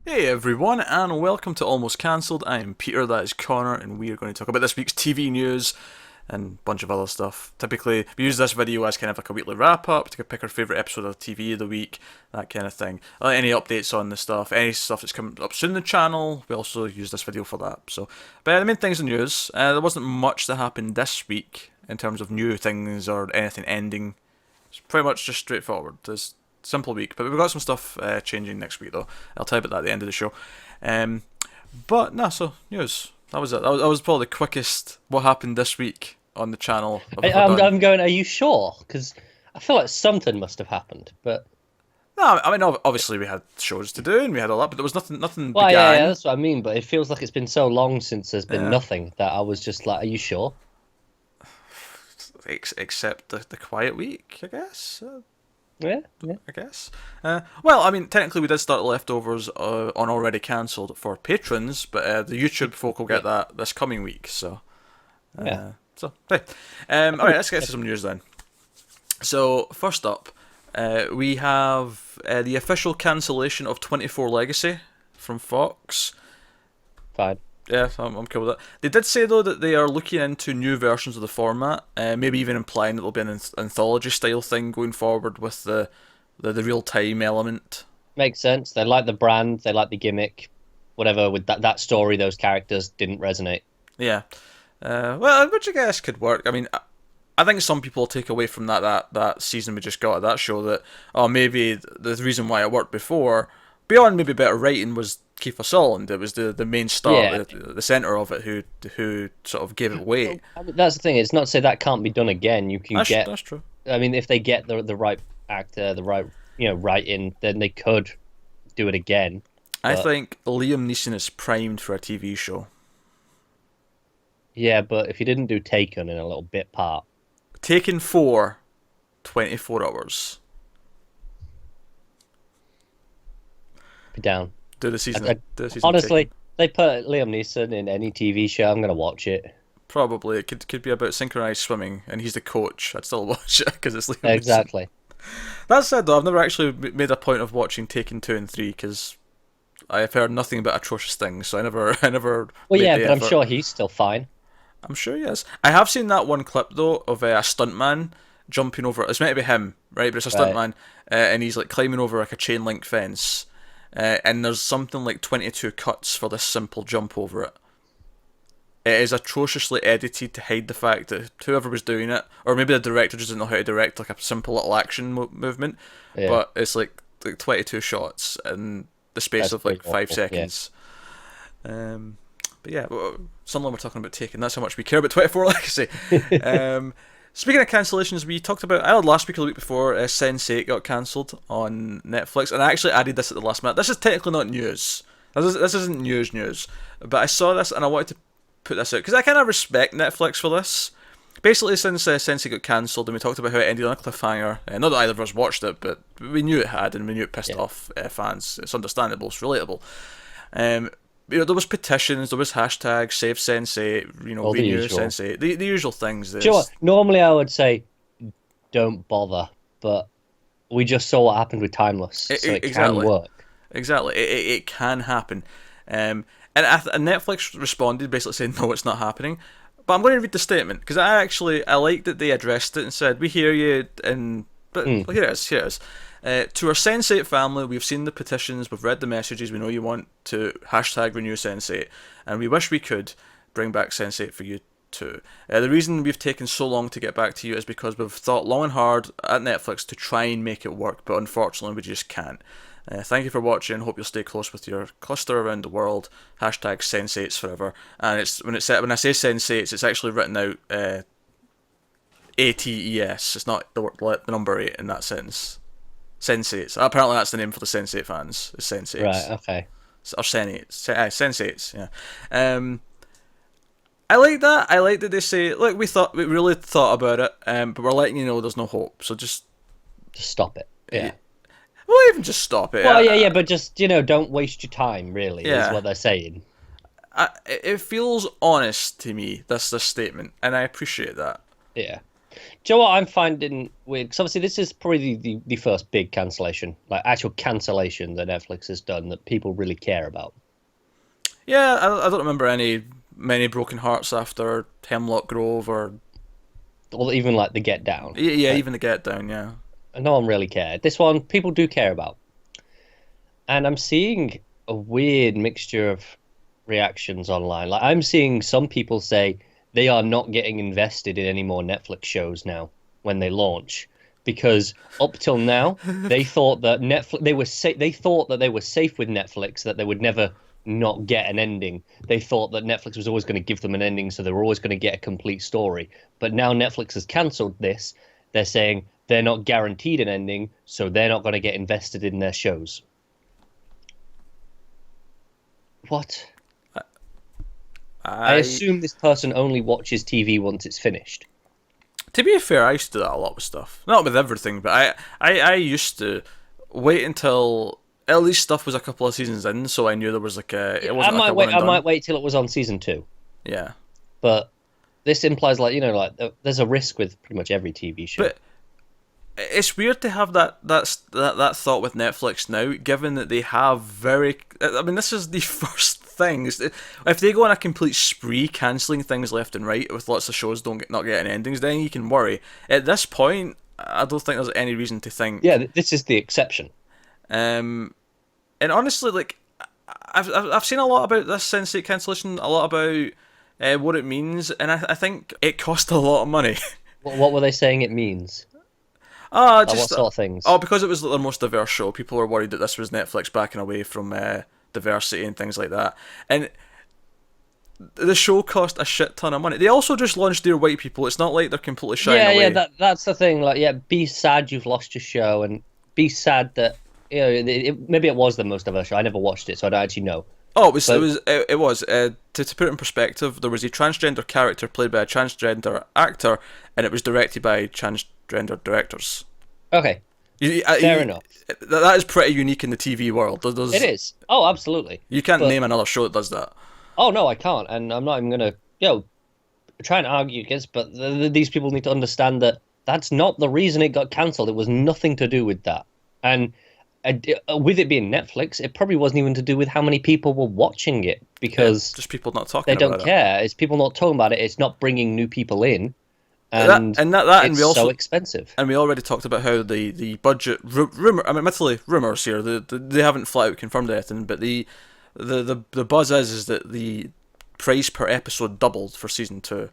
Hey everyone, and welcome to Almost Cancelled. I am Peter, that is Connor, and we are going to talk about this week's TV news and a bunch of other stuff. Typically, we use this video as kind of like a weekly wrap up to pick our favourite episode of TV of the week, that kind of thing. Any updates on the stuff, any stuff that's coming up soon on the channel, we also use this video for that. But the main things in news, there wasn't much that happened this week in terms of new things or anything ending. It's pretty much just straightforward. There's simple week, but we've got some stuff changing next week though. I'll tell you about that at the end of the show. But no, so news. That was it. That was probably the quickest what happened this week on the channel. I'm going. Are you sure? Because I feel like something must have happened. But No, I mean obviously we had shows to do and we had all that, but there was nothing well, began. yeah, that's what I mean. But it feels like it's been so long since there's been nothing that I was just like, "Are you sure?" Except the quiet week, I guess. Yeah, yeah. I guess. Well, I mean, technically we did start leftovers on already cancelled for patrons, but the YouTube folk will get that this coming week. So, Yeah. Hey. All right, let's get to some news then. So first up, we have the official cancellation of 24 Legacy from Fox. Fine. Yeah, I'm cool with that. They did say though that they are looking into new versions of the format, maybe even implying that there'll be an anthology style thing going forward with the real time element. Makes sense. They like the brand. They like the gimmick. Whatever with that story, those characters didn't resonate. Yeah, well, which I guess could work. I mean, I think some people take away from that season we just got at that show that maybe the reason why it worked before, beyond maybe better writing, was Kiefer Sutherland. It was the main star, Yeah. the center of it, who sort of gave it away. I mean, that's the thing. It's not to say that can't be done again. You can get. That's true. I mean, if they get the right actor, the right writing, then they could do it again. I But think Liam Neeson is primed for a TV show. yeah, but if you didn't do Taken in a little bit part. Taken 4, 24 hours. Be down. Do the season. I, Do the season. honestly, Taken. they put Liam Neeson in any TV show, I'm gonna watch it. Probably it could be about synchronized swimming, and he's the coach. I'd still watch it because it's Liam Neeson. Exactly. That said, though, I've never actually made a point of watching Taken 2 and 3 because I've heard nothing but atrocious things. So I never. Well, made yeah, the but I'm effort. sure he's still fine. I'm sure he is. I have seen that one clip though of a stuntman jumping over. It's meant to be him, right? But it's a Right. stuntman, and he's like climbing over like a chain link fence, and there's something like 22 cuts for this simple jump over it. It is atrociously edited to hide the fact that whoever was doing it, or maybe the director just didn't know how to direct like a simple little action movement, Yeah, but it's like 22 shots in the space that's of like pretty 5 awful. Yeah. seconds. But yeah, suddenly we're talking about Taken. That's how much we care about 24 Legacy. Speaking of cancellations, we talked about, I had last week or the week before, Sense8 got cancelled on Netflix, and I actually added this at the last minute. This is technically not news. This isn't news, but I saw this and I wanted to put this out because I kind of respect Netflix for this. Basically, since Sense8 got cancelled and we talked about how it ended on a cliffhanger, not that either of us watched it, but we knew it had and we knew it pissed Yeah. off fans. It's understandable, it's relatable. There was petitions, there was hashtags, save Sense8, All the renew usual. Sense8, the usual things. Do you know what? Normally I would say don't bother, but we just saw what happened with Timeless, so it Exactly. can work. Exactly, it can happen. And Netflix responded basically saying, no, it's not happening. But I'm going to read the statement because I like that they addressed it and said, we hear you, but here it is, here it is. To our Sense8 family, we've seen the petitions, we've read the messages, we know you want to hashtag renew Sense8, and we wish we could bring back Sense8 for you too. The reason we've taken so long to get back to you is because we've thought long and hard at Netflix to try and make it work, but unfortunately we just can't. Thank you for watching. Hope you'll stay close with your cluster around the world. Hashtag Sense8s forever. And when I say Sense8s, it's actually written out ATES. It's not the number 8 in that sentence. Sense8s. Apparently that's the name for the Sense8 fans. Is Sense8s. Right, okay. Or Sense8s. Yeah. I like that. I like that they say, look, we really thought about it, but we're letting you know there's no hope. So just Stop it. Yeah. well, even just stop it. Well, yeah, but just, don't waste your time, really, Yeah. is what they're saying. It feels honest to me, this statement, and I appreciate that. Yeah. Do you know what I'm finding weird? Because obviously this is probably the first big cancellation, like actual cancellation that Netflix has done that people really care about. Yeah, I don't remember many broken hearts after Hemlock Grove or Or even like the Get Down. yeah, Like, even the Get Down. Yeah, no one really cared. This one, people do care about. And I'm seeing a weird mixture of reactions online. Like I'm seeing some people say they are not getting invested in any more Netflix shows now when they launch because up till now they thought that Netflix they thought that they were safe with Netflix, that they would never not get an ending. They thought that Netflix was always going to give them an ending, so they were always going to get a complete story. But now Netflix has cancelled this. They're saying they're not guaranteed an ending, so they're not going to get invested in their shows. What? I I assume this person only watches TV once it's finished. to be fair, I used to do that a lot with stuff. Not with everything, but I used to wait until at least stuff was a couple of seasons in, so I knew there was like a it I wasn't like might a wait. one and I done. might wait till it was on season two. Yeah, But this implies, like like there's a risk with pretty much every TV show. but it's weird to have that thought with Netflix now, given that they have very. I mean, this is the first things. If they go on a complete spree cancelling things left and right with lots of shows not getting endings, then you can worry. At this point, I don't think there's any reason to Yeah, think. this is the exception. And honestly, like I've seen a lot about this Sense8 cancellation, a lot about what it means, and I think it cost a lot of money. What were they saying it means? Like what Just sort of things? because it was the most diverse show, people were worried that this was Netflix backing away from diversity and things like that. And the show cost a shit ton of money. They also just launched Dear White People. It's not like they're completely shying Yeah, away. that's the thing. Like, yeah, be sad you've lost your show, and be sad that maybe it was the most diverse show. I never watched it, so I don't actually know. Oh, it was. But To put it in perspective, there was a transgender character played by a transgender actor, and it was directed by transgender directors. okay, fair enough. That is pretty unique in the TV world. It is. Oh, absolutely. You can't But name another show that does that. oh no, I can't, and I'm not even gonna try and argue against. But these people need to understand that that's not the reason it got cancelled. It was nothing to do with that, and with it being Netflix, it probably wasn't even to do with how many people were watching it because Just people not talking they about don't it. care. It's people not talking about it. It's not bringing new people in, and And it's we also so expensive. and we already talked about how the budget rumor. I mean, admittedly, rumors here. They haven't flat out confirmed anything, but the buzz is that the price per episode doubled for season two.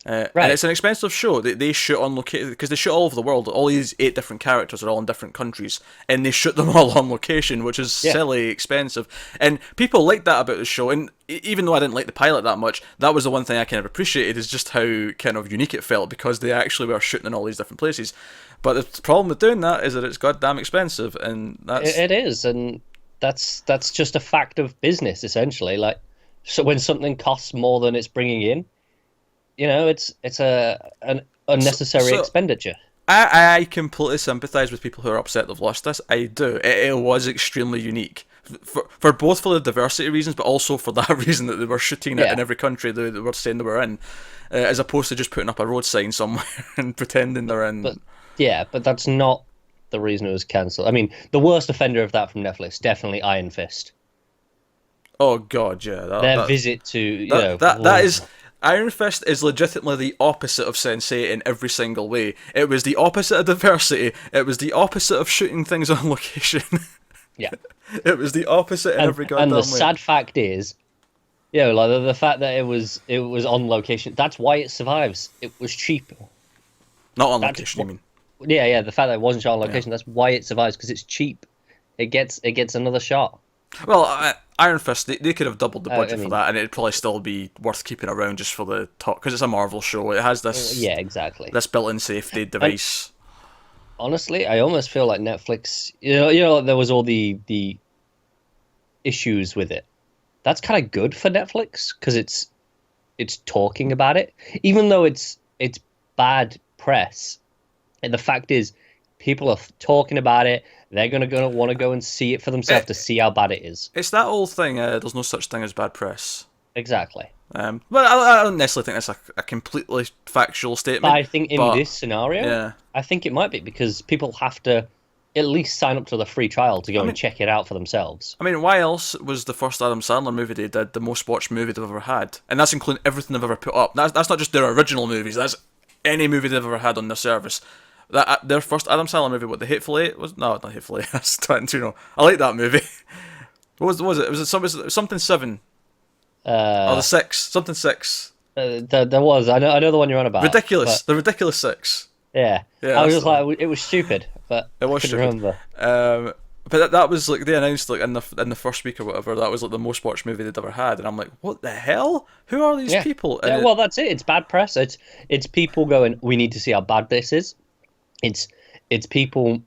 And Right. it's an expensive show. They shoot on location because they shoot all over the world. All these 8 different characters are all in different countries, and they shoot them all on location, which is Yeah. silly expensive. And people like that about the show. And even though I didn't like the pilot that much, that was the one thing I kind of appreciated is just how kind of unique it felt because they actually were shooting in all these different places. But the problem with doing that is that it's goddamn expensive, and that's It is, and that's just a fact of business essentially. Like, so when something costs more than it's bringing in, it's an unnecessary so expenditure. I completely sympathise with people who are upset they've lost this. I do. It was extremely unique. For both for the diversity reasons, but also for that reason that they were shooting it Yeah. in every country they were saying they were in, as opposed to just putting up a road sign somewhere and pretending they're in. But yeah, but that's not the reason it was cancelled. I mean, the worst offender of that from Netflix, definitely Iron Fist. Oh god, yeah. Their visit to That is Iron Fist is legitimately the opposite of Sense8 in every single way. It was the opposite of diversity. It was the opposite of shooting things on location. yeah. It was the opposite in every goddamn And the way. sad fact is, like the fact that it was on location. That's why it survives. It was cheap. Not on That's location, you mean? Yeah. The fact that it wasn't shot on location. That's why it survives because it's cheap. It gets another shot. Well, Iron Fist, they could have doubled the budget I mean- for that, and it'd probably still be worth keeping around just for the talk, because it's a Marvel show. It has this Yeah, exactly. this built-in safety device. Honestly, I almost feel like Netflix. Like there was all the issues with it. That's kind of good for Netflix because it's talking about it, even though it's bad press. And the fact is, people are talking about it. They're gonna want to go and see it for themselves to see how bad it is. It's that old thing. There's no such thing as bad press. Exactly. But I don't necessarily think that's a completely factual But statement. I think in But this scenario, yeah, I think it might be because people have to at least sign up to the free trial to go I and mean, check it out for themselves. why else was the first Adam Sandler movie they did the most watched movie they've ever had? And that's including everything they've ever put up. That's not just their original movies. That's any movie they've ever had on their service. That their first Adam Sandler movie, what, the Hateful Eight was? No, not Hateful Eight. That's 22. No, I like that movie. What was it? Was it something seven? Or the Uh, six? Something six. there was. I know the one you're on about. Ridiculous. But The Ridiculous Six. yeah, Yeah, I was that's just the one. like, it was stupid, but It I was couldn't stupid. remember. But that was like they announced like in the first week or whatever, that was like the most watched movie they'd ever had, and I'm like, what the hell? Who are these Yeah, people? yeah. And Well, that's it. It's bad press. It's people going, we need to see how bad this is. It's it's people,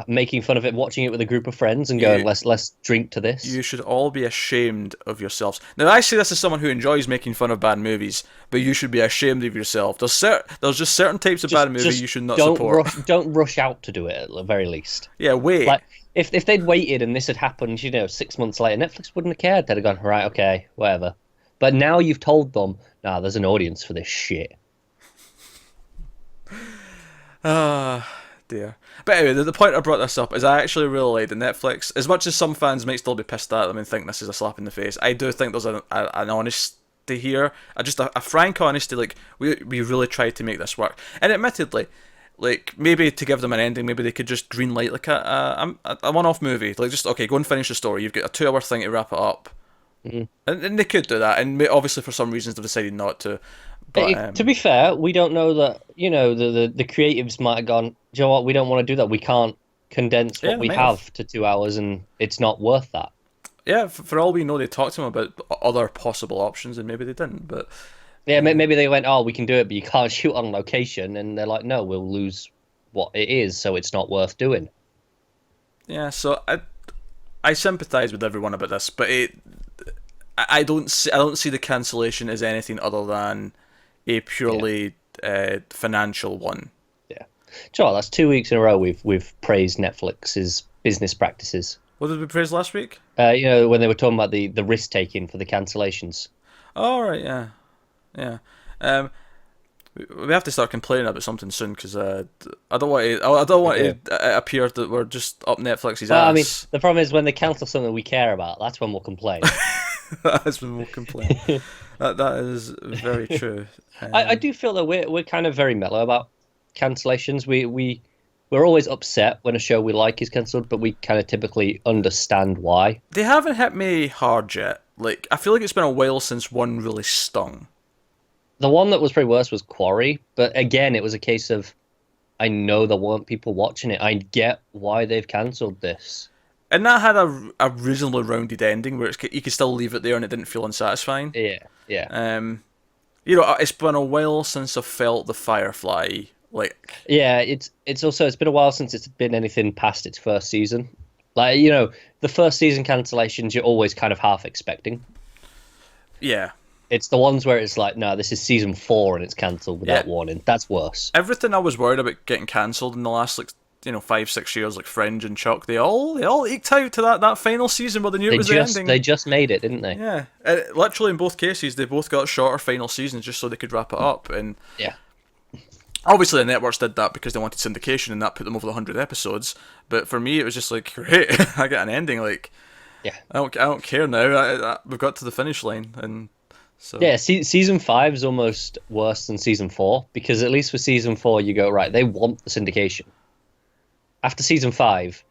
making fun of it, watching it with a group of friends, and going, you let's drink to this. you should all be ashamed of yourselves. Now I say this as someone who enjoys making fun of bad movies, but you should be ashamed of yourself. There's just certain types of bad movie you should not support. Don't rush out to do it at the very least. Yeah, wait. Like if they'd waited and this had happened, 6 months later, Netflix wouldn't have cared. They'd have gone, right, okay, whatever. But now you've told them, nah, there's an audience for this shit. Ah, dear. But anyway, the point I brought this up is I actually really like the Netflix. As much as some fans might still be pissed at them and think this is a slap in the face, I do think there's an honesty here, just a frank honesty. Like we really tried to make this work, and admittedly, like maybe to give them an ending, maybe they could just greenlight like a one-off movie. Like just okay, go and finish the story. You've got a 2 hour thing to wrap it up, and they could do that. And obviously for some reasons they've decided not to. But To be fair, we don't know that, the creatives might have gone, do you know what, we don't want to do that. We can't condense what yeah, we they might have to 2 hours and it's not worth that. yeah, for all we know, they talked to him about other possible options, and maybe they didn't. But Yeah, maybe they went, oh, we can do it, but you can't shoot on location. And they're like, no, we'll lose what it is, so it's not worth doing. yeah, so I sympathise with everyone about this, but I don't see the cancellation as anything other than a purely financial one. Yeah. Sure, that's 2 weeks in a row we've praised Netflix's business practices. What did we praise last week? When they were talking about the risk taking for the cancellations. Oh right, yeah, yeah. We have to start complaining about something soon because I don't want to. I don't want it appear that we're just up Netflix's Well, ass. I mean, the problem is when they cancel something we care about, that's when we'll complain. That's when we'll complain. That is very true. I do feel that we're kind of very mellow about cancellations. We're always upset when a show we like is cancelled, but we kind of typically understand why. They haven't hit me hard yet. Like I feel like it's been a while since one really stung. The one that was probably worse was Quarry, but again, it was a case of I know there weren't people watching it. I get why they've cancelled this. And that had a reasonably rounded ending where you could still leave it there and it didn't feel unsatisfying. Yeah, yeah. It's been a while since I've felt the Firefly. Like, Yeah, it's been a while since it's been anything past its first season. Like, the first season cancellations you're always kind of half expecting. yeah. It's the ones where it's like, no, this is season 4 and it's cancelled without warning. That's worse. Everything I was worried about getting cancelled in the last 5-6 years, like Fringe and Chuck, they all eked out to that final season where they knew it was the ending. They just made it, didn't they? Yeah, literally in both cases, they both got shorter final seasons just so they could wrap it up. And Yeah. obviously the networks did that because they wanted syndication and that put them over the 100 episodes. But for me, it was just like, great, I get an ending. Like, Yeah. I don't care now. We've got to the finish line, and so Yeah, season 5 is almost worse than season 4 because at least for season 4 you go, right, they want the syndication. After season 5,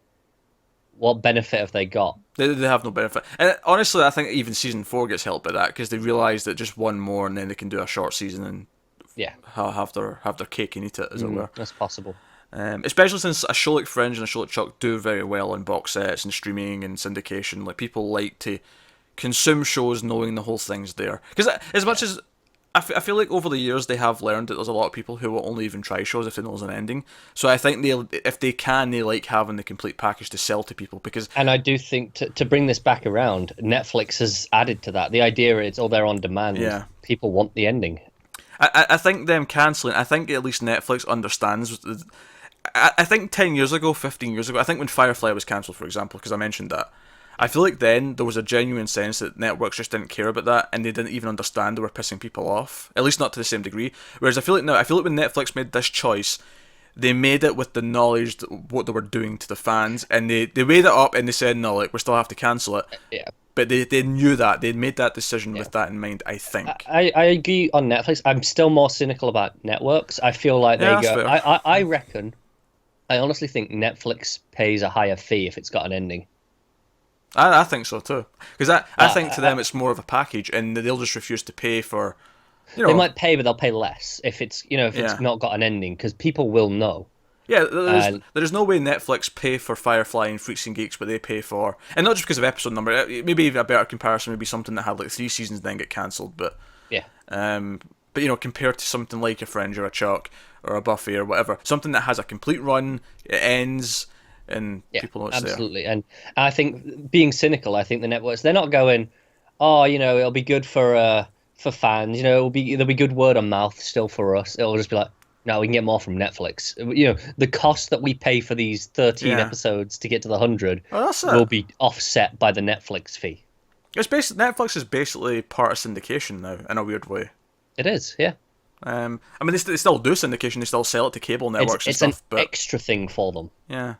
what benefit have they got? They have no benefit. And honestly, I think even season 4 gets helped by that because they realise that just one more and then they can do a short season and Yeah, have their cake and eat it, as it were. that's possible. Especially since a show like Fringe and a show like Chuck do very well on box sets and streaming and syndication. Like, people like to consume shows knowing the whole thing's there. Because as much as I feel like over the years they have learned that there's a lot of people who will only even try shows if they know there's an ending. So I think if they can, they like having the complete package to sell to people because. And I do think to bring this back around, Netflix has added to that. The idea is, they're on demand. Yeah. People want the ending. I think them cancelling, I think at least Netflix understands. I think 10 years ago, 15 years ago, I think when Firefly was cancelled, for example, because I mentioned that, I feel like then there was a genuine sense that networks just didn't care about that, and they didn't even understand they were pissing people off. At least not to the same degree. Whereas I feel like now, I feel like when Netflix made this choice, they made it with the knowledge that what they were doing to the fans, and they weighed it up and they said, no, like we still have to cancel it. Yeah. But they knew that. They'd made that decision Yeah. with that in mind, I think. I agree on Netflix. I'm still more cynical about networks. I feel like Yeah, they that's go. fair. I reckon. I honestly think Netflix pays a higher fee if it's got an ending. I think so too. Because I think to them it's more of a package, and they'll just refuse to pay for, They might pay, but they'll pay less if it's if Yeah. it's not got an ending, because people will know. Yeah, And there's no way Netflix pay for Firefly and Freaks and Geeks, but they pay for, and not just because of episode number. Maybe a better comparison would be something that had like 3 seasons and then get cancelled. But yeah, but compared to something like a Fringe or a Chuck or a Buffy or whatever, something that has a complete run, it ends, and yeah, people know it's there. absolutely. And I think, being cynical, I think the networks, they're not going, oh, it'll be good for fans. There'll be good word of mouth still for us. It'll just be like, no, we can get more from Netflix. The cost that we pay for these 13 Yeah. episodes to get to the 100 Oh, that's it. will be offset by the Netflix fee. It's Netflix is basically part of syndication now in a weird way. It is, yeah. I mean, they still do syndication. They still sell it to cable networks It's and stuff. an But extra thing for them. yeah,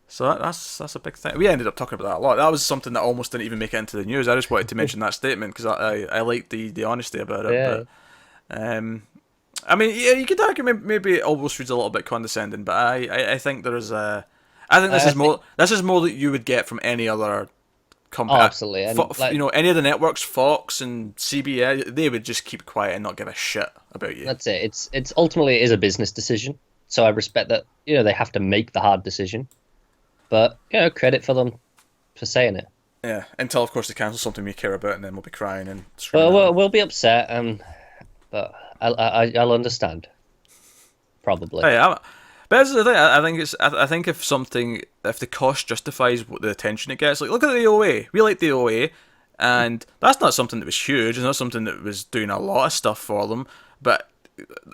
so that's a big thing. We ended up talking about that a lot. That was something that almost didn't even make it into the news. I just wanted to mention that statement because I liked the honesty about it. Yeah. But I mean, yeah, you could argue maybe it almost reads a little bit condescending, but I think there's a. I think this is more that you would get from any other company. Oh, absolutely. And, any of the networks, Fox and CBS, they would just keep quiet and not give a shit about you. That's it. It's ultimately it is a business decision. So I respect that, they have to make the hard decision. But, credit for them for saying it. Yeah, until of course they cancel something we care about, and then we'll be crying and screaming. Well, we'll be upset, but I'll understand. Probably. Hey, but that's the thing. I think if the cost justifies what the attention it gets, like look at the OA. We like the OA, and that's not something that was huge. It's not something that was doing a lot of stuff for them. But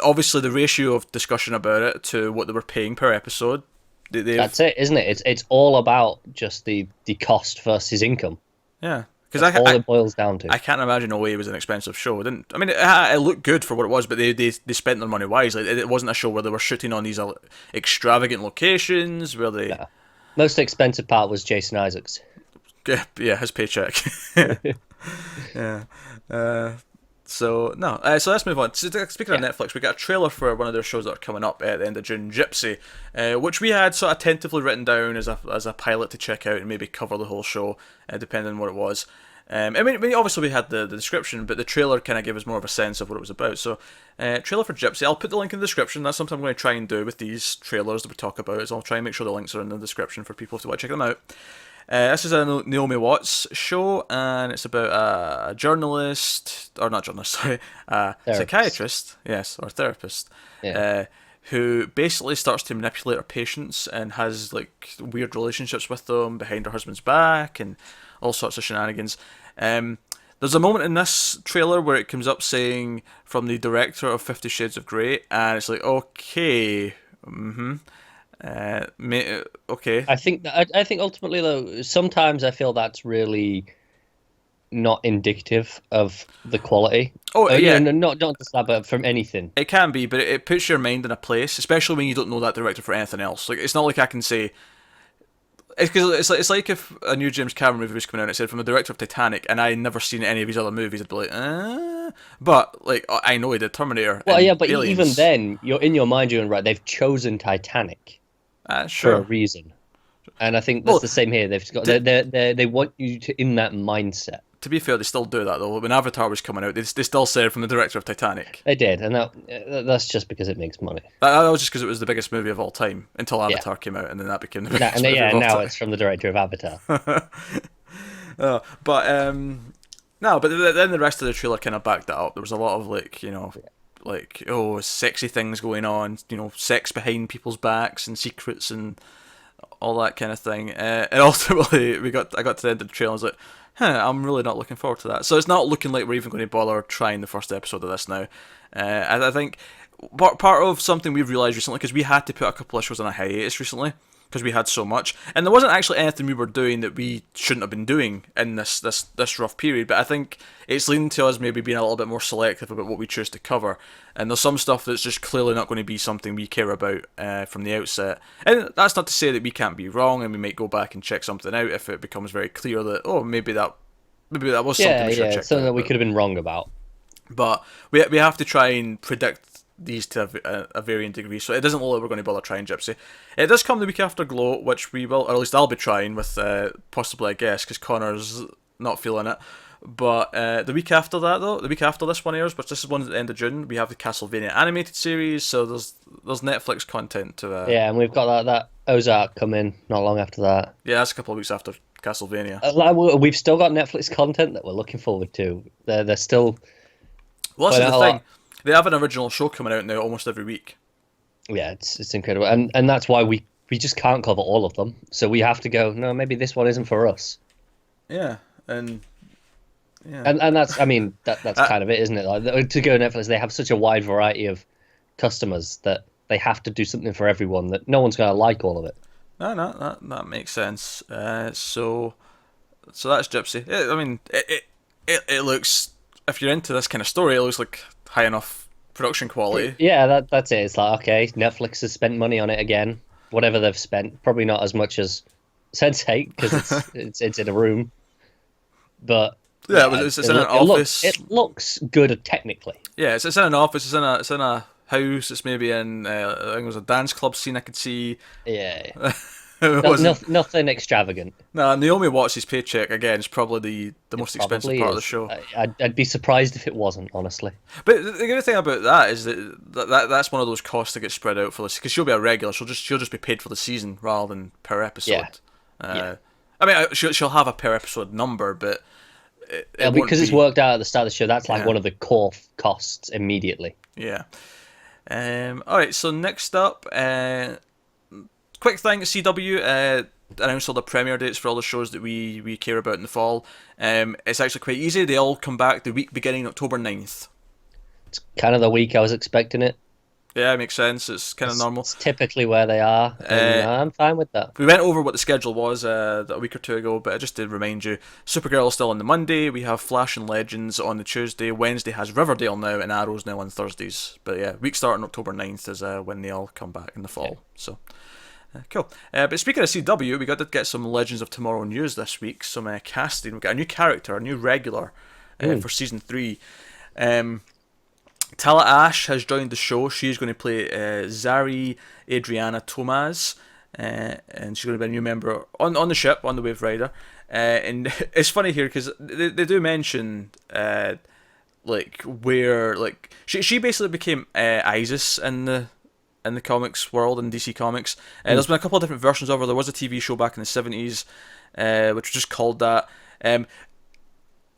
obviously, the ratio of discussion about it to what they were paying per episode. That's it, isn't it? It's all about just the cost versus income. Yeah. That's all it boils down to. I can't imagine OA was an expensive show. It looked good for what it was, but they spent their money wisely. It wasn't a show where they were shooting on these extravagant locations where they. Yeah. Most expensive part was Jason Isaacs. Yeah, his paycheck. Yeah. So let's move on. Speaking of Netflix, we got a trailer for one of their shows that are coming up at the end of June, Gypsy, which we had sort of tentatively written down as a pilot to check out and maybe cover the whole show, depending on what it was. Obviously we had the description, but the trailer kind of gave us more of a sense of what it was about. So, trailer for Gypsy. I'll put the link in the description. That's something I'm going to try and do with these trailers that we talk about. Is I'll try and make sure the links are in the description for people to want to check them out. This is a Naomi Watts show, and it's about a psychiatrist, yes, or therapist, who basically starts to manipulate her patients and has like weird relationships with them behind her husband's back and all sorts of shenanigans. There's a moment in this trailer where it comes up saying from the director of 50 Shades of Grey, and it's like, okay, okay. I think ultimately though, sometimes I feel that's really not indicative of the quality. Oh yeah, not just that, but from anything. It can be, but it puts your mind in a place, especially when you don't know that director for anything else. Like it's not like I can say. It's like if a new James Cameron movie was coming out and it said from the director of Titanic, and I never seen any of his other movies, I'd be like, But like I know he did Terminator. Well, yeah, but Aliens. even then, you're in your mind, you're right. They've chosen Titanic sure. for a reason, and I think that's the same here. They want you to in that mindset. To be fair, they still do that though. When Avatar was coming out, they still said from the director of Titanic. They did, and that's just because it makes money. That was just because it was the biggest movie of all time until Avatar came out, and then that became the biggest movie of all now time. it's from the director of Avatar. But then the rest of the trailer kind of backed that up. There was a lot of sexy things going on, sex behind people's backs and secrets and all that kind of thing. And ultimately, I got to the end of the trailer and I was like, I'm really not looking forward to that. So it's not looking like we're even going to bother trying the first episode of this now. I think part of something we've realised recently, because we had to put a couple of shows on a hiatus recently, because we had so much, and there wasn't actually anything we were doing that we shouldn't have been doing in this rough period. But I think it's leading to us maybe being a little bit more selective about what we choose to cover. And there's some stuff that's just clearly not going to be something we care about from the outset. And that's not to say that we can't be wrong, and we might go back and check something out if it becomes very clear that maybe that was something we should have checked something out. that we could have been wrong about. But we have to try and predict these to a varying degree, so it doesn't look like we're going to bother trying Gypsy. It does come the week after Glow, which we will, or at least I'll be trying with possibly, I guess, because Connor's not feeling it. But the week after that, though, the week after this one airs, which this is one at the end of June, we have the Castlevania animated series, so there's Netflix content to... Yeah, and we've got that Ozark coming not long after that. Yeah, that's a couple of weeks after Castlevania. We've still got Netflix content that we're looking forward to. They're still... Well, that's the thing. They have an original show coming out now almost every week. Yeah, it's incredible. And that's why we just can't cover all of them. So we have to go, no, maybe this one isn't for us. Yeah, and... Yeah. And that's, I mean, that's kind of it, isn't it? Like, to go to Netflix, they have such a wide variety of customers that they have to do something for everyone, that no one's going to like all of it. No, that makes sense. So that's Gypsy. I mean, it looks, if you're into this kind of story, it looks like high enough production quality. Yeah, that's it. It's like, okay, Netflix has spent money on it again. Whatever they've spent, probably not as much as Sense8 because it's in a room, but. Yeah, it's in an office. It looks good technically. Yeah, it's in an office. It's in a house. It's maybe in I think it was a dance club scene I could see. Yeah. Nothing extravagant. No, Naomi Watts' paycheck again is probably the most expensive part of the show. I'd be surprised if it wasn't, honestly. But the good thing about that is that's one of those costs that gets spread out for this, because she'll be a regular. She'll just be paid for the season rather than per episode. Yeah. I mean, she'll have a per episode number, but. Because it's worked out at the start of the show, that's like one of the core costs immediately. Yeah. Alright, so next up, quick thing, CW announced all the premiere dates for all the shows that we care about in the fall. It's actually quite easy. They all come back the week beginning October 9th. It's kind of the week I was expecting it. Yeah, it makes sense. It's kind of normal. It's typically where they are, and I'm fine with that. We went over what the schedule was a week or two ago, but I just did remind you, Supergirl is still on the Monday, we have Flash and Legends on the Tuesday, Wednesday has Riverdale now, and Arrow's now on Thursdays. But yeah, week starting October 9th is when they all come back in the fall. Yeah. So, cool. But speaking of CW, we got to get some Legends of Tomorrow news this week, some casting. We've got a new character, a new regular for Season 3. Tala Ash has joined the show. She's going to play Zari Adriana Tomaz, and she's going to be a new member on the ship, on the Wave Rider. And it's funny here because they do mention like where like she basically became Isis in the comics world, in DC Comics. There's been a couple of different versions of her. There was a TV show back in the 70s, which was just called that.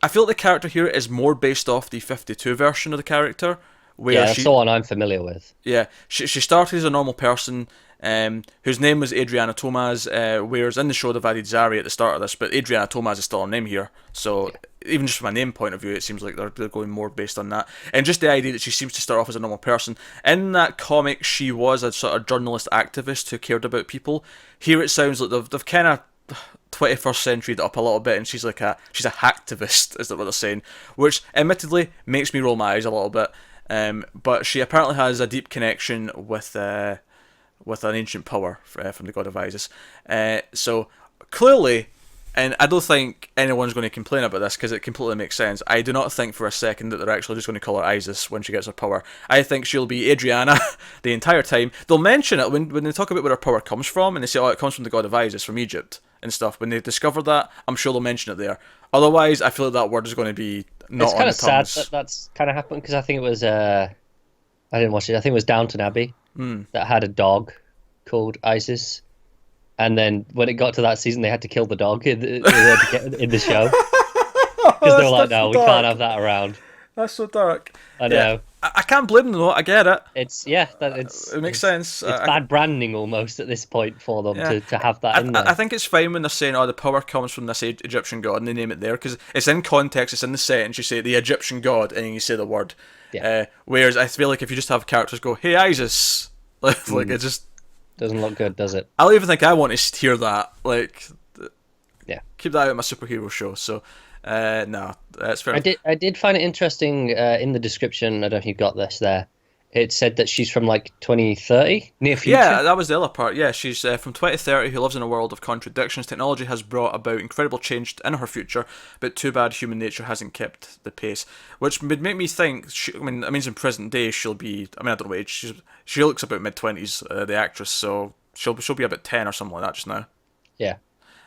I feel like the character here is more based off the 52 version of the character. Where that's the one I'm familiar with. Yeah, she started as a normal person whose name was Adriana Tomaz, whereas in the show they've added Zari at the start of this, but Adriana Tomaz is still a name here. So even just from a name point of view, it seems like they're going more based on that. And just the idea that she seems to start off as a normal person. In that comic, she was a sort of journalist activist who cared about people. Here it sounds like they've kind of 21st century up a little bit, and she's a hacktivist, is what they're saying, which admittedly makes me roll my eyes a little bit. But she apparently has a deep connection with an ancient power from the god of Isis. So clearly, and I don't think anyone's going to complain about this because it completely makes sense. I do not think for a second that they're actually just going to call her Isis when she gets her power. I think she'll be Adriana the entire time. They'll mention it when they talk about where her power comes from, and they say, oh, it comes from the god of Isis, from Egypt and stuff. When they discover that, I'm sure they'll mention it there. Otherwise, I feel like that word is going to be not on the tongues. It's kind of sad that that's kind of happened, because I think it was, I didn't watch it, I think it was Downton Abbey that had a dog called Isis. And then when it got to that season, they had to kill the dog in the show. Because they were like, no, we can't have that around. That's so dark. I know. Yeah. I can't blame them though. I get it. It makes sense. It's bad branding almost at this point for them to have that in there. I think it's fine when they're saying, "Oh, the power comes from this Egyptian god," and they name it there because it's in context. It's in the sentence. You say the Egyptian god, and then you say the word. Yeah. Whereas I feel like if you just have characters go, "Hey Isis," like it just Doesn't look good, does it? I don't even think I want to hear that. Like, Yeah. keep that out of my superhero show. So, no, that's fair enough. I did find it interesting in the description. I don't know if you got this there. It said that she's from like 2030, near Yeah, future. that was the other part. Yeah, she's from 2030 who lives in a world of contradictions. Technology has brought about incredible change in her future, but too bad human nature hasn't kept the pace. Which would make me think, I mean, that means in present day she'll be, I mean, I don't know what age, she looks about mid-20s, the actress, so she'll be about 10 or something like that just now. Yeah,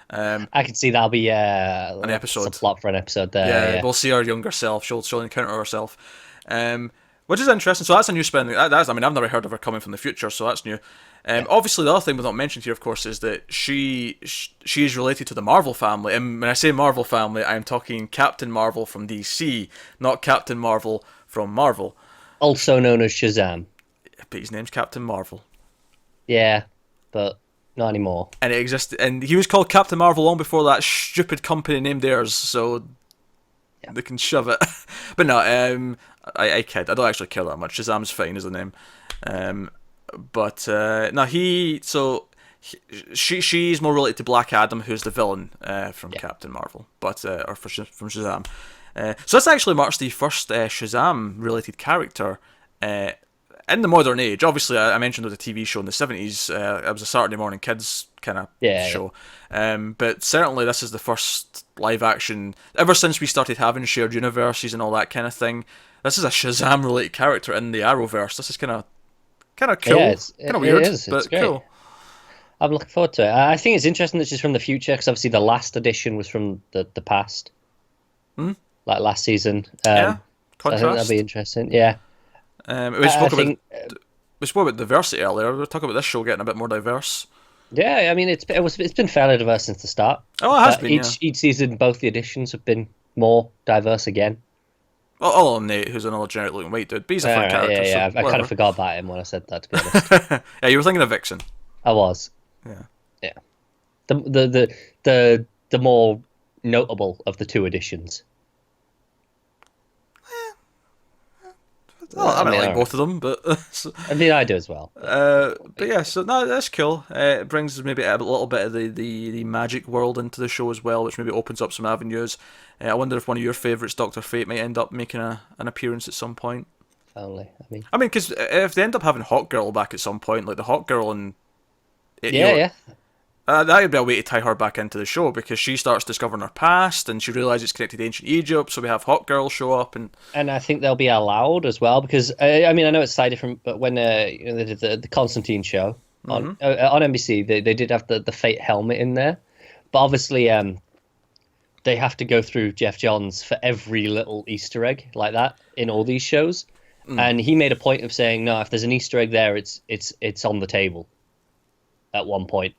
Um, I can see that'll be an episode. a plot for an episode there. Yeah, Yeah, we'll see her younger self. She'll encounter herself, which is interesting. So that's a new spin. That's, I mean, I've never heard of her coming from the future, so that's new. Obviously, the other thing we've not mentioned here, of course, is that she is related to the Marvel family. And when I say Marvel family, I'm talking Captain Marvel from DC, not Captain Marvel from Marvel. also known as Shazam. But his name's Captain Marvel. Yeah, but not anymore. And it existed, and he was called Captain Marvel long before that stupid company named theirs, so they can shove it. But no, I kid. I don't actually care that much. Shazam's fine as a name. But no, she's more related to Black Adam, who's the villain from Captain Marvel, but or from Shazam. So this actually marks the first Shazam related character in the modern age. Obviously, I mentioned there was a TV show in the 70s. It was a Saturday morning kids kind of show. But certainly this is the first live action, ever since we started having shared universes and all that kind of thing. This is a Shazam related character in the Arrowverse. This is kind of cool. Yeah, Kind of weird, it's but great. cool. I'm looking forward to it. I think it's interesting that she's from the future because obviously the last edition was from the past, like last season. Yeah, so I think that'll be interesting. Yeah. We spoke about diversity earlier. We're talking about this show getting a bit more diverse. Yeah, I mean it's been fairly diverse since the start. Oh, it has been. Each season, both the editions have been more diverse again. Well, Nate, who's another generic looking white dude, but he's a fun character. Yeah, so I kind of forgot about him when I said that. To be honest, yeah, you were thinking of Vixen. I was. Yeah. The more notable of the two editions. Well, I mean, like both of them, but I mean, I do as well. But yeah, so no, that's cool. It brings maybe a little bit of the magic world into the show as well, which maybe opens up some avenues. I wonder if one of your favourites, Dr. Fate, might end up making an appearance at some point. Only, I mean, because if they end up having Hawk Girl back at some point, like the Hawk Girl and that would be a way to tie her back into the show, because she starts discovering her past and she realises it's connected to ancient Egypt. So we have Hawk Girl show up, and I think they'll be allowed as well, because I mean, I know it's slightly different, but when they did the Constantine show on NBC, they did have the Fate helmet in there, but obviously they have to go through Jeff Johns for every little Easter egg like that in all these shows, and he made a point of saying, no, if there's an Easter egg there, it's on the table at one point.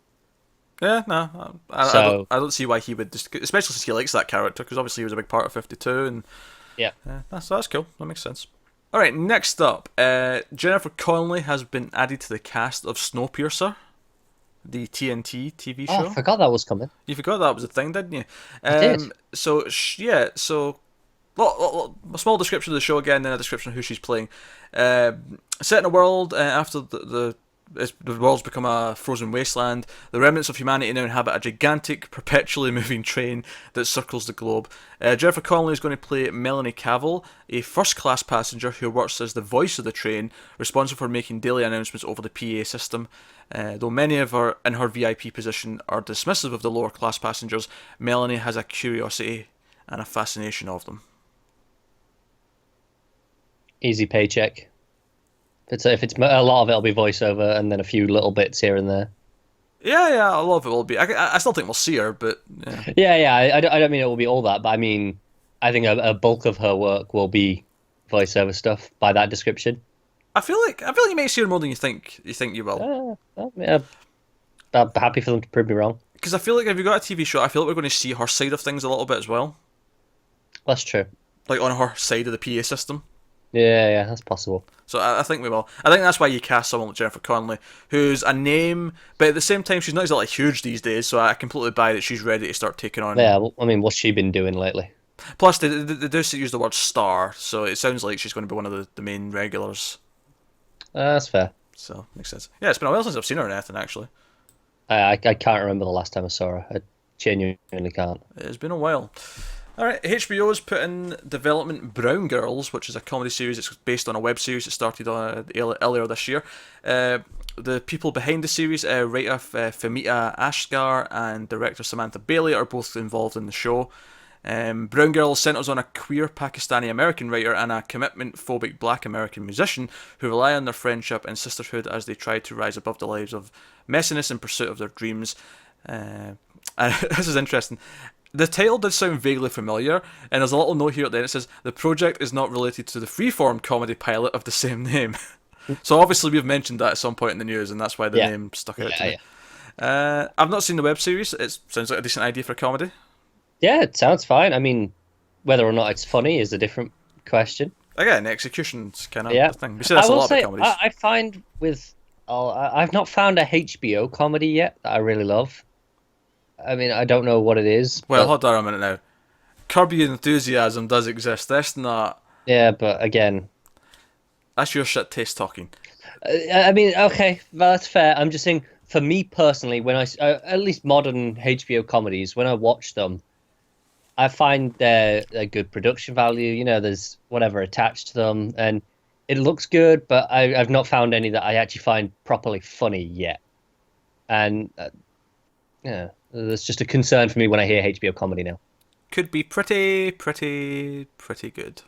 Yeah, no, I don't see why he would, especially since he likes that character, because obviously he was a big part of 52, and that's cool. That makes sense. All right, next up, Jennifer Connelly has been added to the cast of Snowpiercer, the TNT TV show. Oh, I forgot that was coming. You forgot that was a thing, didn't you? I did. So a small description of the show again, then a description of who she's playing. Set in a world after the world's become a frozen wasteland, the remnants of humanity now inhabit a gigantic, perpetually moving train that circles the globe. Jennifer Connelly is going to play Melanie Cavill, a first-class passenger who works as the voice of the train, responsible for making daily announcements over the PA system. Though many of her in her VIP position are dismissive of the lower-class passengers, Melanie has a curiosity and a fascination of them. Easy paycheck. If it's a lot of it'll be voiceover and then a few little bits here and there. Yeah, a lot of it will be. I still think we'll see her, but yeah. I don't mean it will be all that, but I mean, I think a bulk of her work will be voiceover stuff by that description. I feel like you may see her more than you think you will. I'm happy for them to prove me wrong. Because I feel like if you've got a TV show, I feel like we're going to see her side of things a little bit as well. That's true. Like on her side of the PA system. Yeah, that's possible. So I think we will. I think that's why you cast someone like Jennifer Connelly, who's a name, but at the same time, she's not exactly huge these days, so I completely buy that she's ready to start taking on... Yeah, I mean, what's she been doing lately? Plus, they do use the word star, so it sounds like she's going to be one of the main regulars. That's fair. So makes sense. Yeah, it's been a while since I've seen her in anything actually. I can't remember the last time I saw her. I genuinely can't. It's been a while. All right, HBO's put in development Brown Girls, which is a comedy series. It's based on a web series that started earlier this year. The people behind the series, writer Femita Ashgar and director Samantha Bailey, are both involved in the show. Brown Girls centers on a queer Pakistani American writer and a commitment-phobic Black American musician who rely on their friendship and sisterhood as they try to rise above the lives of messiness in pursuit of their dreams. This is interesting. The title did sound vaguely familiar, and there's a little note here at the end that says, the project is not related to the freeform comedy pilot of the same name. So obviously we've mentioned that at some point in the news, and that's why the name stuck out to me. I've not seen the web series. It sounds like a decent idea for a comedy. Yeah, it sounds fine. I mean, whether or not it's funny is a different question. Again, execution's kind of the thing. We say that's a lot of comedies. I find with... I've not found a HBO comedy yet that I really love. I mean, I don't know what it is. Well, hold on a minute now. Curb Your Enthusiasm does exist. That's not... Yeah, but again... That's your shit taste talking. I mean, okay, well, that's fair. I'm just saying, for me personally, when at least modern HBO comedies, when I watch them, I find they're good production value. You know, there's whatever attached to them, and it looks good, but I've not found any that I actually find properly funny yet. And, yeah, that's just a concern for me when I hear HBO comedy now. Could be pretty good.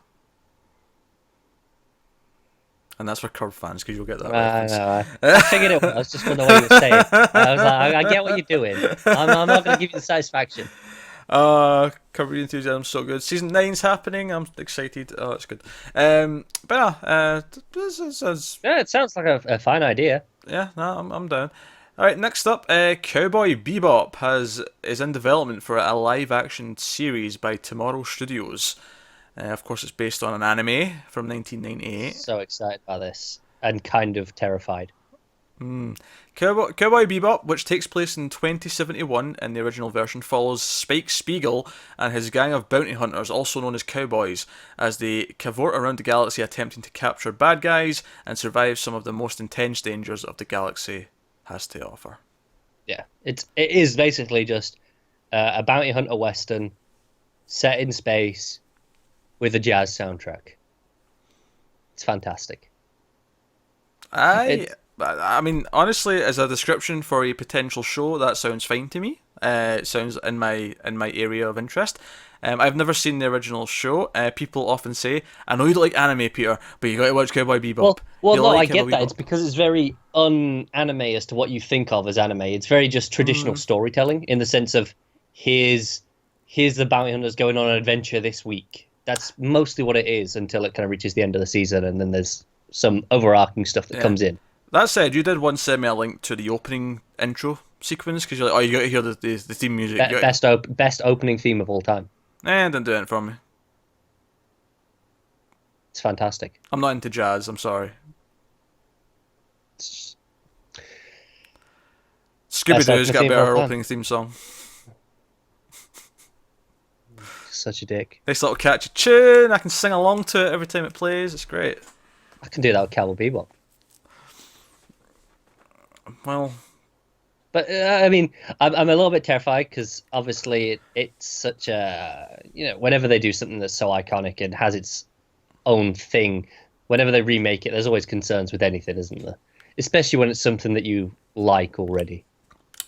And that's for Curb fans, because you'll get that reference. I figured it was just from the way you were saying it. I was like, I get what you're doing. I'm not going to give you the satisfaction. Curb Your Enthusiasm's so good. Season 9's happening. I'm excited. Oh, it's good. This is... Yeah, it sounds like a fine idea. Yeah, no, I'm down. All right, next up, Cowboy Bebop is in development for a live-action series by Tomorrow Studios. Of course, it's based on an anime from 1998. So excited by this, and kind of terrified. Cowboy Bebop, which takes place in 2071 in the original version, follows Spike Spiegel and his gang of bounty hunters, also known as cowboys, as they cavort around the galaxy attempting to capture bad guys and survive some of the most intense dangers of the galaxy has to offer. Yeah, it is basically just a bounty hunter western set in space with a jazz soundtrack. It's fantastic. I mean, honestly, as a description for a potential show, that sounds fine to me. It sounds in my area of interest. I've never seen the original show. People often say, "I know you don't like anime, Peter, but you got to watch Cowboy Bebop." Well, no, I get that. It's because it's very un-anime as to what you think of as anime. It's very just traditional storytelling in the sense of here's the bounty hunters going on an adventure this week. That's mostly what it is until it kind of reaches the end of the season, and then there's some overarching stuff that comes in. That said, you did once send me a link to the opening intro sequence because you're like, oh, you got to hear the theme music. Best opening theme of all time. Didn't do it for me. It's fantastic. I'm not into jazz. I'm sorry. Scooby-Doo's got a better opening theme song. Such a dick. Nice little catchy tune. I can sing along to it every time it plays. It's great. I can do that with Cowboy Bebop. Well, but I mean, I'm a little bit terrified because obviously it's such a, whenever they do something that's so iconic and has its own thing, whenever they remake it, there's always concerns with anything, isn't there? Especially when it's something that you like already.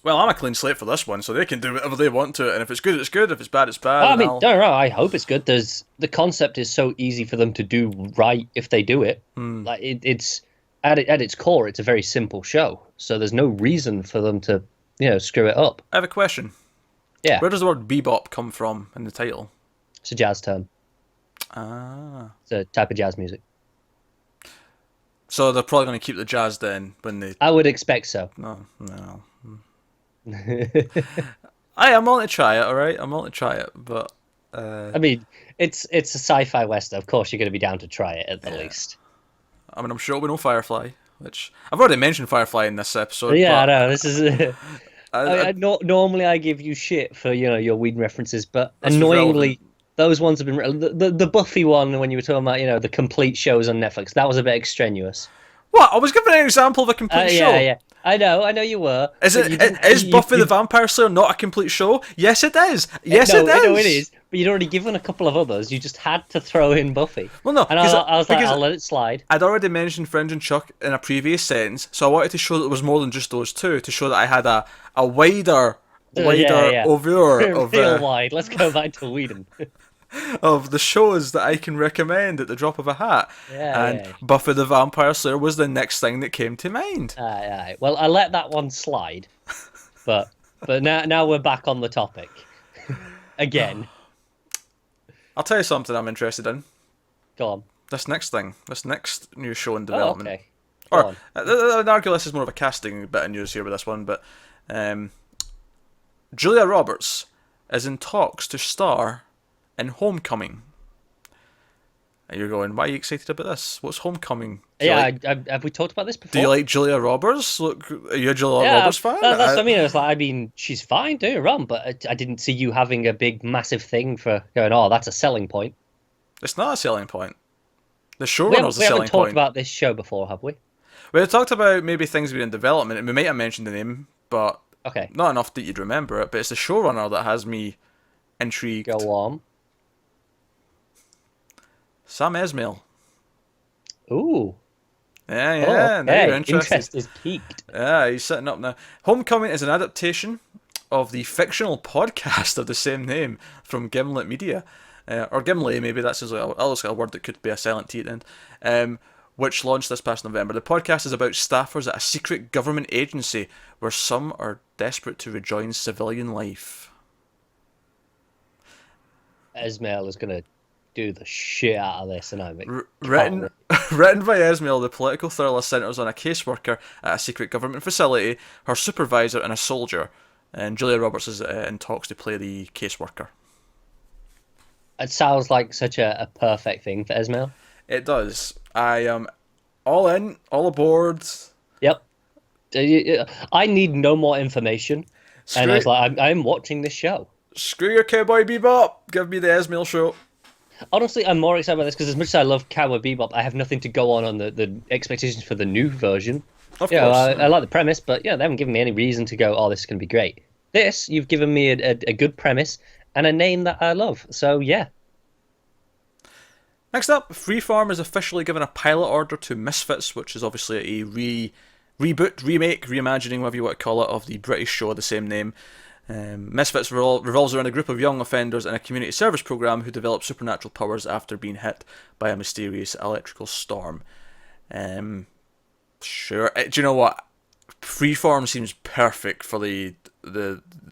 Well, I'm a clean slate for this one, so they can do whatever they want to it, and if it's good, it's good. If it's bad, it's bad. I mean, don't know. I hope it's good. The concept is so easy for them to do right if they do it. Like it's at its core, it's a very simple show, so there's no reason for them to screw it up. I have a question. Yeah. Where does the word bebop come from in the title? It's a jazz term. Ah. It's a type of jazz music. So they're probably going to keep the jazz then when they... I would expect so. No. I'm willing to try it, alright? I'm willing to try it, but... I mean, it's a sci-fi western. Of course you're going to be down to try it at the least. I mean, I'm sure we know Firefly, which... I've already mentioned Firefly in this episode. Yeah, but... I know. This is... normally I give you shit for, your Whedon references, but annoyingly... Those ones have been... The Buffy one, when you were talking about, the complete shows on Netflix, that was a bit extraneous. What? I was giving an example of a complete show. Yeah. I know you were. Is Buffy the Vampire Slayer not a complete show? Yes, it is. Yes, it is. I know it is. But you'd already given a couple of others. You just had to throw in Buffy. Well, no, and I was like, I'll let it slide. I'd already mentioned Fringe and Chuck in a previous sentence, so I wanted to show that it was more than just those two, to show that I had a wider overview of real wide. Let's go back to Whedon. of the shows that I can recommend at the drop of a hat. Buffy the Vampire Slayer was the next thing that came to mind. Well, I let that one slide, but now we're back on the topic again. I'll tell you something I'm interested in. Go on. This next new show in development. Okay. I'd argue this is more of a casting bit of news here with this one, but Julia Roberts is in talks to star in Homecoming. And you're going, why are you excited about this? What's Homecoming? Have we talked about this before? Do you like Julia Roberts? Look, are you a Julia Roberts fan? That's what I mean. I mean, she's fine, do run, but I didn't see you having a big, massive thing for going, oh, that's a selling point. It's not a selling point. The showrunner's a selling point. We haven't talked about this show before, have we? We had talked about maybe things being in development, and we might have mentioned the name, but not enough that you'd remember it. But it's the showrunner that has me intrigued. Go on. Sam Esmail. Ooh. Yeah. Now you're interested. Interest is piqued. Yeah, he's sitting up now. Homecoming is an adaptation of the fictional podcast of the same name from Gimlet Media. Or Gimli, maybe that's a word that could be a silent T at the end. Which launched this past November. The podcast is about staffers at a secret government agency where some are desperate to rejoin civilian life. Esmail is going to do the shit out of this, and I'm written by Esmail, the political thriller centres on a caseworker at a secret government facility, her supervisor, and a soldier. And Julia Roberts is in talks to play the caseworker. It sounds like such a perfect thing for Esmail. It does. I am all in, all aboard. Yep. I need no more information. And I was like, I'm watching this show. Screw your Cowboy Bebop. Give me the Esmail show. Honestly, I'm more excited about this because as much as I love Cowboy Bebop, I have nothing to go on the expectations for the new version. Of course. I like the premise, but they haven't given me any reason to go, oh, this is going to be great. This, you've given me a good premise and a name that I love. So, yeah. Next up, Freeform has officially given a pilot order to Misfits, which is obviously a reboot, remake, reimagining, whatever you want to call it, of the British show of the same name. Misfits revolves around a group of young offenders in a community service program who develop supernatural powers after being hit by a mysterious electrical storm. Sure. Do you know what? Freeform seems perfect for the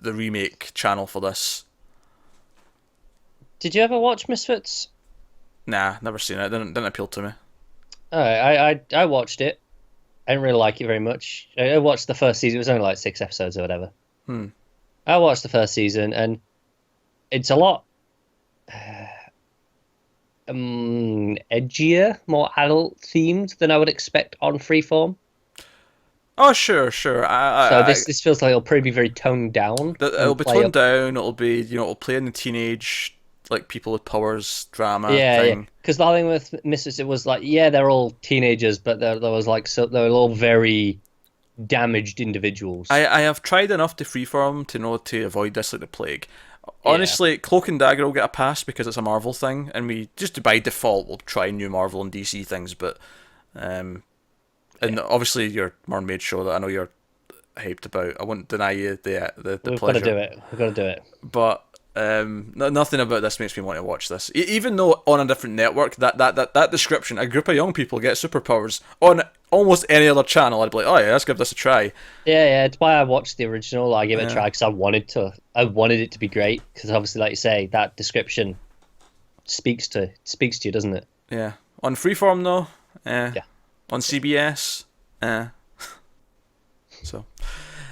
remake channel for this. Did you ever watch Misfits? Nah, never seen it. Didn't appeal to me. I watched it. I didn't really like it very much. I watched the first season. It was only like 6 episodes or whatever. I watched the first season, and it's a lot edgier, more adult-themed than I would expect on Freeform. Oh, sure. This feels like it'll probably be very toned down. It'll be toned down. It'll be, it'll play in the teenage, like, people with powers drama thing. Yeah. Because the thing with Misfits, it was like, they're all teenagers, but there was like, so they were all very damaged individuals. I have tried enough to Freeform to know to avoid this like the plague. Honestly, Cloak and Dagger will get a pass because it's a Marvel thing, and we just by default will try new Marvel and DC things. But and obviously your Mermaid show that I know you're hyped about. I won't deny you the We've pleasure. We've got to do it. But nothing about this makes me want to watch this. Even though on a different network, that description, a group of young people get superpowers on almost any other channel, I'd be like, oh yeah, let's give this a try. Yeah, it's why I watched the original. I gave it a try because I wanted it to be great. Because obviously, like you say, that description speaks to you, doesn't it? Yeah. On Freeform though, yeah. On CBS, So.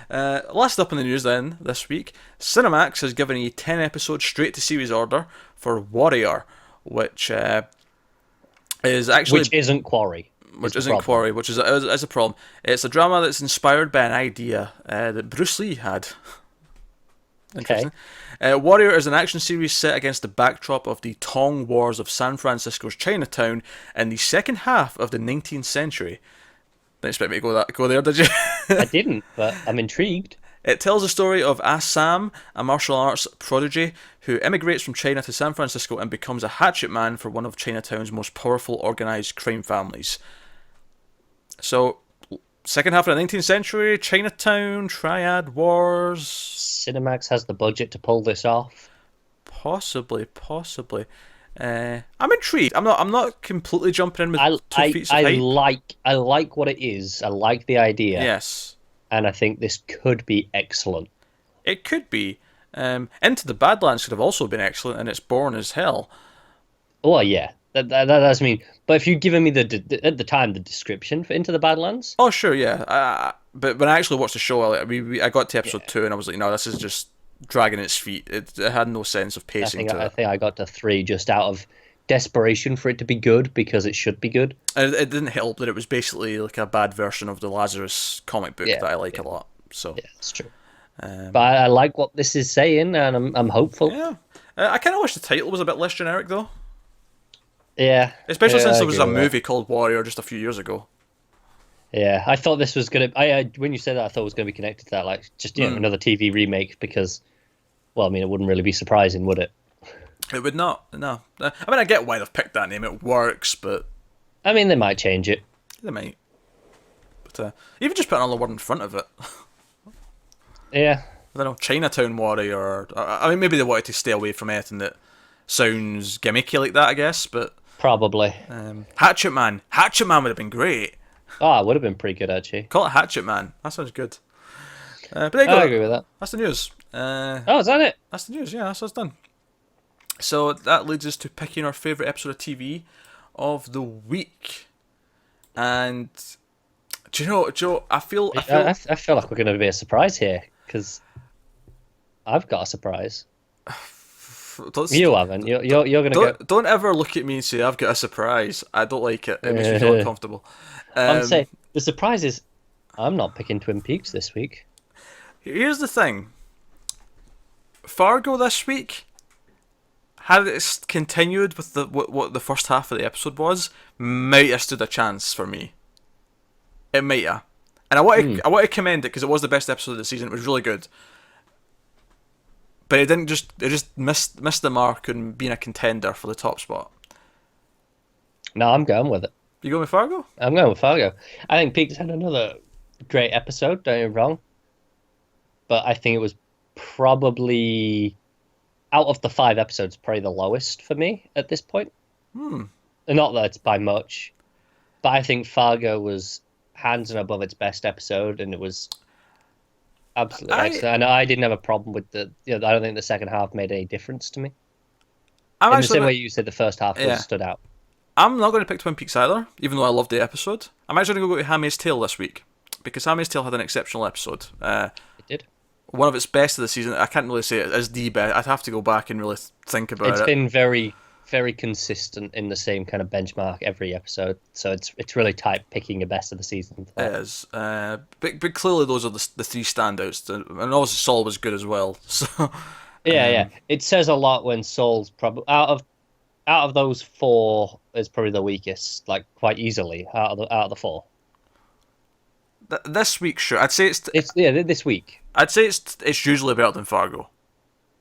Last up in the news then this week, Cinemax has given a 10-episode straight-to-series order for Warrior, which isn't Quarry. Which isn't Quarry, which is a problem. It's a drama that's inspired by an idea that Bruce Lee had. Interesting. Okay. Warrior is an action series set against the backdrop of the Tong Wars of San Francisco's Chinatown in the second half of the 19th century. Didn't expect me to go there, did you? I didn't, but I'm intrigued. It tells the story of Sam, a martial arts prodigy who immigrates from China to San Francisco and becomes a hatchet man for one of Chinatown's most powerful organised crime families. So, second half of the 19th century, Chinatown, Triad Wars. Cinemax has the budget to pull this off. Possibly. I'm intrigued. I'm not completely jumping in with 2 feet of hype. I like what it is. I like the idea. Yes. And I think this could be excellent. It could be. Into the Badlands could have also been excellent, and it's boring as hell. Oh yeah, that's mean. But if you'd given me at the time the description for Into the Badlands. Oh sure, yeah. But when I actually watched the show, I got to episode 2, and I was like, no, this is just dragging its feet. It had no sense of pacing to it. I think I got to 3 just out of desperation for it to be good, because it should be good. And it didn't help that it was basically like a bad version of the Lazarus comic book that I like a lot. So yeah, it's true. But I like what this is saying, and I'm hopeful. Yeah, I kind of wish the title was a bit less generic though. Yeah, especially since there was a movie called Warrior just a few years ago. Yeah, I thought this was gonna. When you said that, I thought it was gonna be connected to that, like just another TV remake, because, well, I mean, it wouldn't really be surprising, would it? It would not. No, I mean, I get why they've picked that name. It works, but I mean, they might change it. They might. But even just putting another word in front of it. Yeah. I don't know, Chinatown Warrior. Or, I mean, maybe they wanted to stay away from anything that sounds gimmicky like that, I guess. But probably. Hatchet Man. Hatchet Man would have been great. Oh, it would have been pretty good, actually. Call it Hatchet Man. That sounds good. But there you go. I agree with that. That's the news. Oh, is that it? That's the news, yeah, that's what's done. So that leads us to picking our favourite episode of TV of the week. And do you know, Joe, I feel like we're going to be a surprise here, because I've got a surprise. You haven't. You're going to go... Don't ever look at me and say, I've got a surprise. I don't like it. It makes me feel uncomfortable. I'm saying, the surprise is, I'm not picking Twin Peaks this week. Here's the thing. Fargo this week, had it continued with what the first half of the episode was, might have stood a chance for me. It might have. And I want to commend it, because it was the best episode of the season. It was really good. But it just missed the mark on being a contender for the top spot. No, I'm going with it. You going with Fargo? I'm going with Fargo. I think Peaks had another great episode, don't get me wrong. But I think it was probably, out of the 5 episodes, probably the lowest for me at this point. Not that it's by much, but I think Fargo was hands and above its best episode, and it was absolutely excellent. And I didn't have a problem with I don't think the second half made any difference to me. In the same way you said the first half stood out. I'm not going to pick Twin Peaks either, even though I loved the episode. I'm actually going to go with Handmaid's Tale this week, because Handmaid's Tale had an exceptional episode. It did. One of its best of the season. I can't really say it is the best. I'd have to go back and really think about it. It's been very, very consistent in the same kind of benchmark every episode, so it's really tight picking the best of the season. It is. But clearly those are the 3 standouts, and obviously Saul was good as well. So yeah. It says a lot when Saul's probably out of those 4 is probably the weakest, like quite easily out of the 4. This week, sure. I'd say it's this week. I'd say it's usually better than Fargo.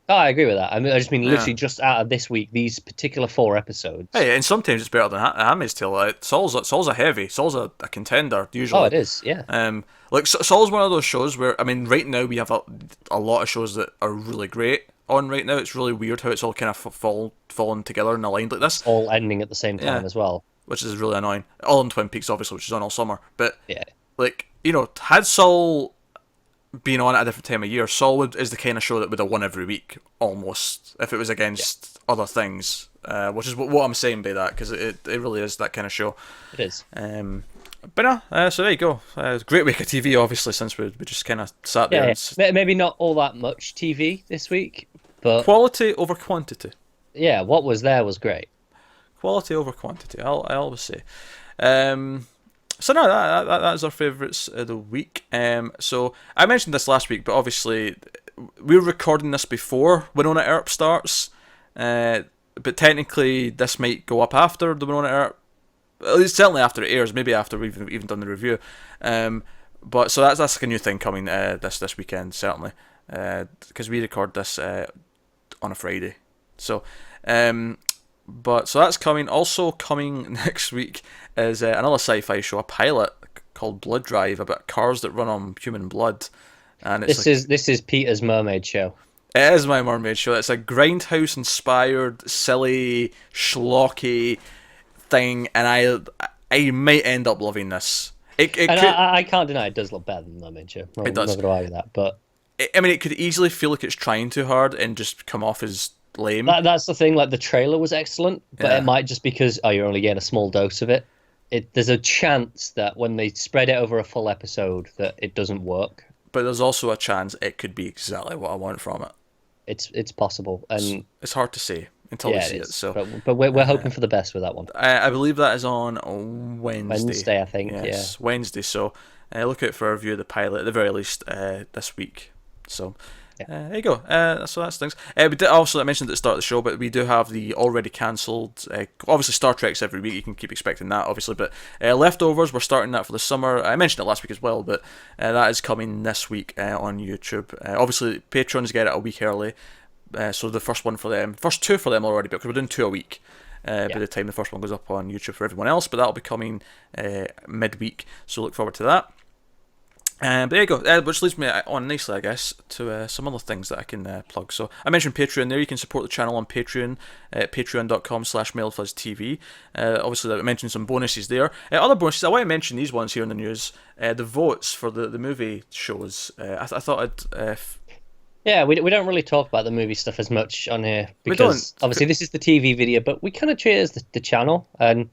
Oh, I agree with that. I just mean literally just out of this week, these particular 4 episodes. Hey, and sometimes it's better than Handmaid's Tale. Saul's a heavy. Saul's a contender usually. Oh, it is. Yeah. Like Saul's one of those shows where, I mean, right now we have a lot of shows that are really great on right now. It's really weird how it's all kind of fallen together and aligned like this. All ending at the same time as well, which is really annoying. All in Twin Peaks, obviously, which is on all summer. But yeah, like, had Saul been on at a different time of year, Saul is the kind of show that would have won every week almost if it was against other things. Which is what I'm saying by that, because it really is that kind of show. It is. But no, so there you go. Great week of TV, obviously, since we just kind of sat there. Yeah. Maybe not all that much TV this week, but quality over quantity. Yeah, what was there was great. Quality over quantity, I always say. So no, that's our favourites of the week. So I mentioned this last week, but obviously we're recording this before Winona Earp starts. But technically this might go up after the Winona Earp At least certainly after it airs, maybe after we've even done the review. But so that's like a new thing coming this weekend, certainly, because we record this on a Friday. So but so that's coming. Also coming next week is another sci-fi show, a pilot called Blood Drive, about cars that run on human blood. And it's this is Peter's mermaid show. It is my mermaid show. It's a grindhouse inspired, silly, schlocky thing, and I might end up loving this. I can't deny it does look better than mermaid show. It does. I'm not going to argue that, but I mean, it could easily feel like it's trying too hard and just come off as lame. That's the thing. Like, the trailer was excellent, but Yeah. it might just because you're only getting a small dose of it. There's a chance that when they spread it over a full episode, that it doesn't work. But there's also a chance it could be exactly what I want from it. It's possible, and it's hard to say until we see it. So, but we're hoping for the best with that one. I believe that is on Wednesday. Wednesday, I think. Yes, Wednesday. So look out for a review of the pilot at the very least this week. So there you go. So that's things. We did also, I mentioned at the start of the show, but we do have the already cancelled. Obviously, Star Trek's every week. You can keep expecting that, obviously. But Leftovers, we're starting that for the summer. I mentioned it last week as well, but that is coming this week on YouTube. Obviously, patrons get it a week early. So the first two for them already, because we're doing 2 a week. By the time the first one goes up on YouTube for everyone else, but that'll be coming midweek. So look forward to that. But there you go, which leads me on nicely, I guess, to some other things that I can plug. So I mentioned Patreon there. You can support the channel on Patreon at patreon.com/MailFuzzTV. Obviously, I mentioned some bonuses there. Other bonuses, I want to mention these ones here in the news. The votes for the movie shows. I thought I'd... Yeah, we don't really talk about the movie stuff as much on here, We because don't. obviously this is the TV video, but we kind of treat it as the channel. And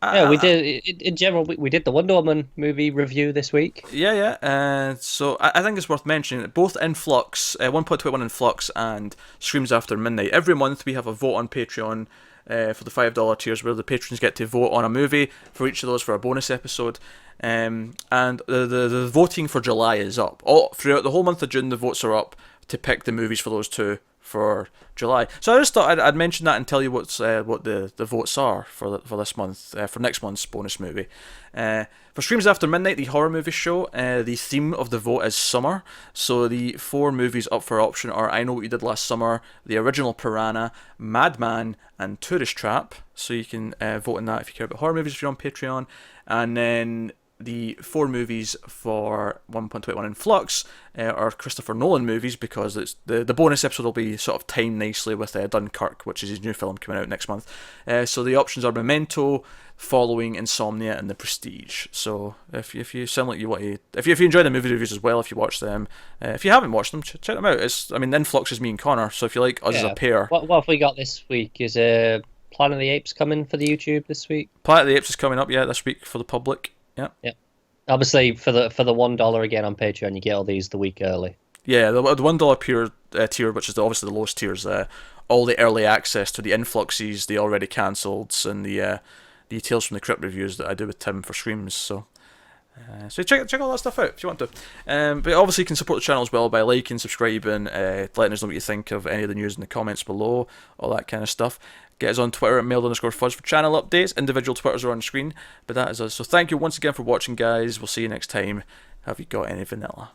yeah, we did, in general, we did the Wonder Woman movie review this week. Yeah. So I think it's worth mentioning that both Influx, 1.21 Influx and Screams After Midnight, every month we have a vote on Patreon for the $5 tiers, where the patrons get to vote on a movie for each of those for a bonus episode. And the voting for July is up. Throughout the whole month of June, the votes are up to pick the movies for those two for July. So I just thought I'd mention that and tell you what the votes are for this month, for next month's bonus movie. For Screams After Midnight, the horror movie show, the theme of the vote is summer. So the 4 movies up for option are I Know What You Did Last Summer, The Original Piranha, Madman, and Tourist Trap. So you can vote on that if you care about horror movies if you're on Patreon. And then the 4 movies for 1.21 Influx are Christopher Nolan movies, because it's the bonus episode will be sort of timed nicely with Dunkirk, which is his new film coming out next month. So the options are Memento, Following, Insomnia, and The Prestige. So if you sound like you want to, if you enjoy the movie reviews as well, if you watch them, if you haven't watched them, check them out. Influx is me and Connor, so if you like us as a pair. What have we got this week? Is Planet of the Apes coming for the YouTube this week? Planet of the Apes is coming up, this week for the public. Yeah. Obviously, for the $1 again on Patreon, you get all these the week early. Yeah, the $1 tier, which is obviously the lowest tier, is all the early access to the Influxes, the already cancelled, and the Tales from the Crypt reviews that I do with Tim for Screams. So check all that stuff out if you want to. But obviously you can support the channel as well by liking, subscribing, letting us know what you think of any of the news in the comments below, all that kind of stuff. Get us on Twitter at mailed_fuzz for channel updates. Individual Twitters are on screen, but that is us. So thank you once again for watching, guys. We'll see you next time. Have you got any vanilla?